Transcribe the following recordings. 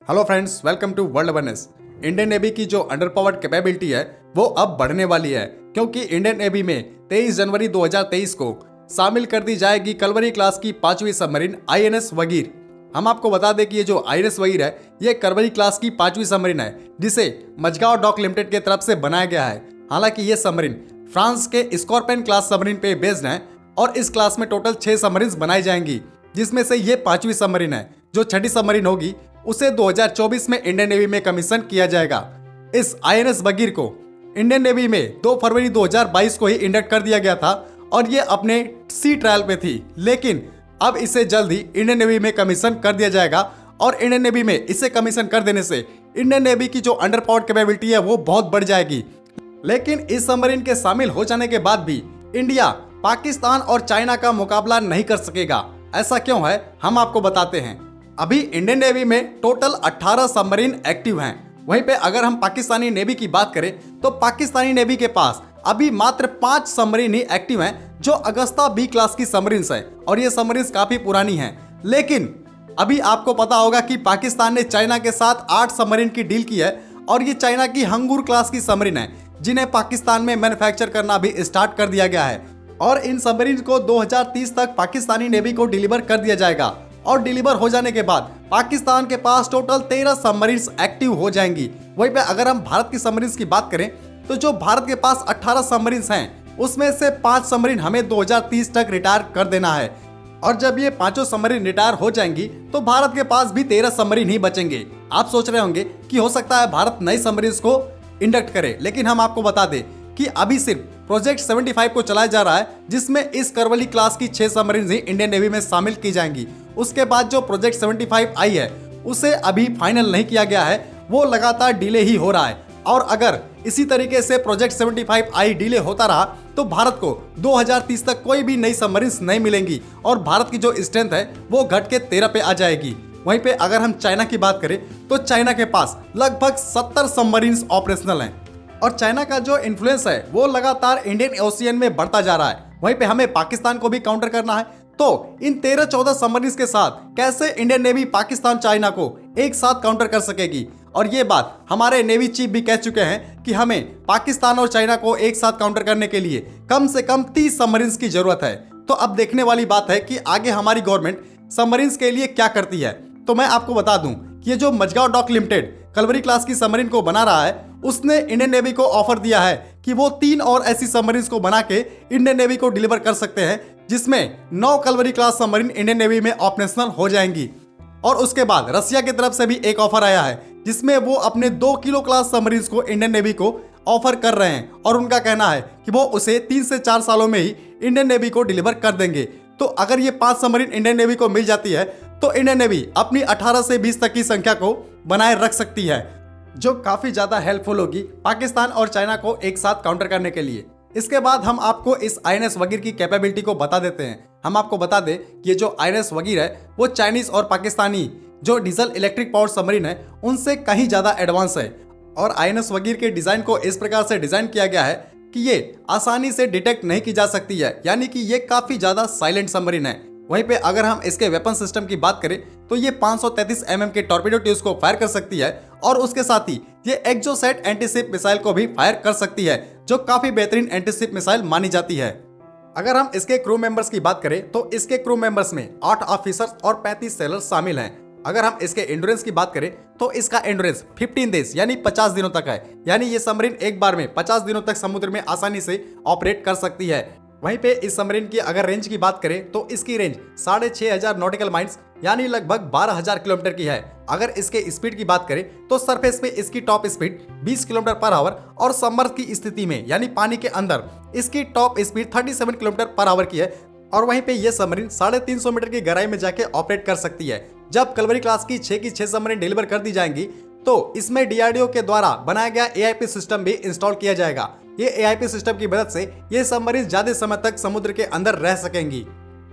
Hello friends, welcome to world awareness. Indian navy की जो under powered capability है वो अब बढ़ने वाली है, क्योंकि इंडियन नेवी में 23 जनवरी 2023 को शामिल कर दी जाएगी कलवरी क्लास की 5वीं सबमरीन आईएनएस वगीर। हम आपको बता दें कि ये जो आईएनएस वगीर है ये कलवरी क्लास की 5वीं सबमरीन है, जिसे मझगांव डॉक लिमिटेड की तरफ से बनाया गया है। हालांकि ये सबमरीन फ्रांस के स्कॉर्पियन क्लास सबमरीन पे बेस्ड है और इस क्लास में टोटल 6 सबमरीन बनाई जाएंगी, जिसमें से ये 5वीं सबमरीन है। जो 6ठी सबमरीन होगी उसे 2024 में इंडियन नेवी में कमीशन किया जाएगा। इस आईएनएस वगीर को इंडियन नेवी में 2 फरवरी 2022 को ही इंडक्ट कर दिया गया था और ये अपने सी ट्रायल पे थी, लेकिन अब इसे जल्द ही इंडियन नेवी में कमीशन कर दिया जाएगा और इंडियन नेवी में इसे कमीशन कर देने से इंडियन नेवी की जो अंडर पावर्ड कैपेबिलिटी है वो बहुत बढ़ जाएगी। लेकिन इस सबमरीन के शामिल हो जाने के बाद भी इंडिया पाकिस्तान और चाइना का मुकाबला नहीं कर सकेगा। ऐसा क्यों है, हम आपको बताते हैं। अभी इंडियन नेवी में टोटल 18 सबमरीन एक्टिव हैं। वहीं पे अगर हम पाकिस्तानी नेवी की बात करें तो पाकिस्तानी नेवी के पास अभी मात्र 5 सबमरीन ही एक्टिव हैं, जो अगस्ता बी क्लास की सबमरीन्स है और ये सबमरीन्स काफी पुरानी हैं। लेकिन अभी आपको पता होगा कि पाकिस्तान ने चाइना के साथ 8 सबमरीन की डील की है और ये चाइना की हंगूर क्लास की सबमरीन है, जिन्हें पाकिस्तान में मैन्युफैक्चर करना भी स्टार्ट कर दिया गया है और इन सबमरीन को 2030 तक पाकिस्तानी नेवी को डिलीवर कर दिया जाएगा। और डिलीवर हो जाने के बाद पाकिस्तान के पास टोटल 13 सबमरीन्स एक्टिव हो जाएंगी। वहीं पे अगर हम भारत की सबमरीन्स की बात करें तो जो भारत के पास 18 सबमरीन्स हैं उसमें से 5 सबमरीन हमें 2030 तक रिटायर कर देना है और जब ये 5 सबमरीन रिटायर हो जाएंगी तो भारत के पास भी 13 सबमरीन ही बचेंगे। आप सोच रहे होंगे कि हो सकता है भारत नई सबमरीन्स को इंडक्ट करे, लेकिन हम आपको बता दें कि अभी सिर्फ प्रोजेक्ट 75 को चलाया जा रहा है, जिसमें इस करवली क्लास की 6 सबमरीन ही इंडियन नेवी में शामिल की जाएंगी। उसके बाद जो प्रोजेक्ट 75 आई है उसे अभी फाइनल नहीं किया गया है, वो लगातार डिले ही हो रहा है और अगर इसी तरीके से प्रोजेक्ट 75 आई डिले होता रहा तो भारत को 2030 तक कोई भी नई सबमरीन नहीं मिलेंगी और भारत की जो स्ट्रेंथ है वो घट के 13 पे आ जाएगी। वहीं पे अगर हम चाइना की बात करें तो चाइना के पास लगभग 70 सबमरीन ऑपरेशनल हैं और चाइना का जो इन्फ्लुएंस है वो लगातार इंडियन ओशियन में बढ़ता जा रहा है। वहीं पे हमें पाकिस्तान को भी काउंटर करना है, तो इन 13-14 सबमरीन के साथ कैसे इंडियन नेवी पाकिस्तान चाइना को एक साथ काउंटर कर सकेगी। और ये बात हमारे नेवी चीफ भी कह चुके हैं कि हमें पाकिस्तान और चाइना को एक साथ काउंटर करने के लिए कम से कम 30 सबमरीन की जरूरत है। तो अब देखने वाली बात है कि आगे हमारी गवर्नमेंट सबमरीन के लिए क्या करती है। तो मैं आपको बता दूं कि ये जो Mazagon dock limited Kalvari class की सबमरीन को बना रहा है उसने इंडियन नेवी को ऑफर दिया है कि वो 3 और ऐसी सबमरीन को बना के इंडियन नेवी को डिलीवर कर सकते हैं, जिसमें 9 Kalvari class submarine Indian navy में ऑपरेशनल हो जाएंगी। और उसके बाद रसिया की तरफ से भी एक ऑफर आया है जिसमें वो अपने 2 किलो क्लास सबमरीन को इंडियन नेवी को ऑफर कर रहे हैं और उनका कहना है कि वो उसे 3 से 4 सालों में ही इंडियन नेवी को डिलीवर कर देंगे। तो अगर ये 5 सबमरीन इंडियन नेवी को मिल जाती है तो इंडियन नेवी अपनी 18 से 20 तक की संख्या को बनाए रख सकती है, जो काफी ज्यादा हेल्पफुल होगी पाकिस्तान और चाइना को एक साथ काउंटर करने के लिए। इसके बाद हम आपको इस आईएनएस वगीर की कैपेबिलिटी को बता देते हैं। हम आपको बता दें कि ये जो आईएनएस वगीर है वो चाइनीज और पाकिस्तानी जो डीजल इलेक्ट्रिक पावर सबमरीन है उनसे कहीं ज्यादा एडवांस है और आईएनएस वगीर के डिजाइन को इस प्रकार से डिजाइन किया गया है कि ये आसानी से डिटेक्ट नहीं की जा सकती है, यानी कि ये काफी ज्यादा साइलेंट सबमरीन है। वहीं पे अगर हम इसके वेपन सिस्टम की बात करें तो ये 533 mm के टॉर्पेडो ट्यूब्स को फायर कर सकती है और उसके साथ ही ये एक्जोसेट एंटीशिप मिसाइल को भी फायर कर सकती है, जो काफी बेहतरीन एंटीशिप मिसाइल मानी जाती है। अगर हम इसके क्रू मेंबर्स की बात करें तो इसके क्रू मेंबर्स में 8 ऑफिसर्स और 35 सेलर्स शामिल हैं। अगर हम इसके एंड्योरेंस की बात करें तो इसका एंड्योरेंस 15 डेज यानी 50 दिनों तक है, यानी ये सबमरीन एक बार में 50 दिनों तक समुद्र में आसानी से ऑपरेट कर सकती है। वहीं पे इस सबमरीन की अगर रेंज की बात करें तो इसकी रेंज 6500 नॉटिकल माइल्स यानी लगभग 12,000 किलोमीटर की है। अगर इसके स्पीड की बात करें तो सरफेस पे इसकी top speed 20 kilometre per hour और सबमर्ज की स्थिति में यानी पानी के अंदर इसकी top speed 37 kilometre per hour की है। और वहीं पे ये सबमरीन 350 मीटर की गहराई में जाके ऑपरेट कर सकती है। जब कलवरी क्लास की 6 सबमरीन डिलीवर कर दी जाएंगी तो इसमें डीआरडीओ के द्वारा बनाया गया एआईपी सिस्टम भी इंस्टॉल किया जाएगा। ये एआईपी सिस्टम की मदद से ये सबमरीन ज्यादा समय तक समुद्र के अंदर रह सकेंगी।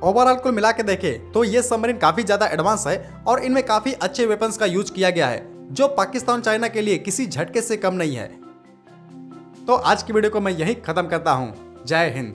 ओवरऑल कुल मिला के देखें तो ये सबमरीन काफी ज्यादा एडवांस है और इनमें काफी अच्छे वेपन्स का यूज किया गया है, जो पाकिस्तान चाइना के लिए किसी झटके से कम नहीं है। तो आज की वीडियो को मैं यहीं खत्म करता हूँ। जय हिंद।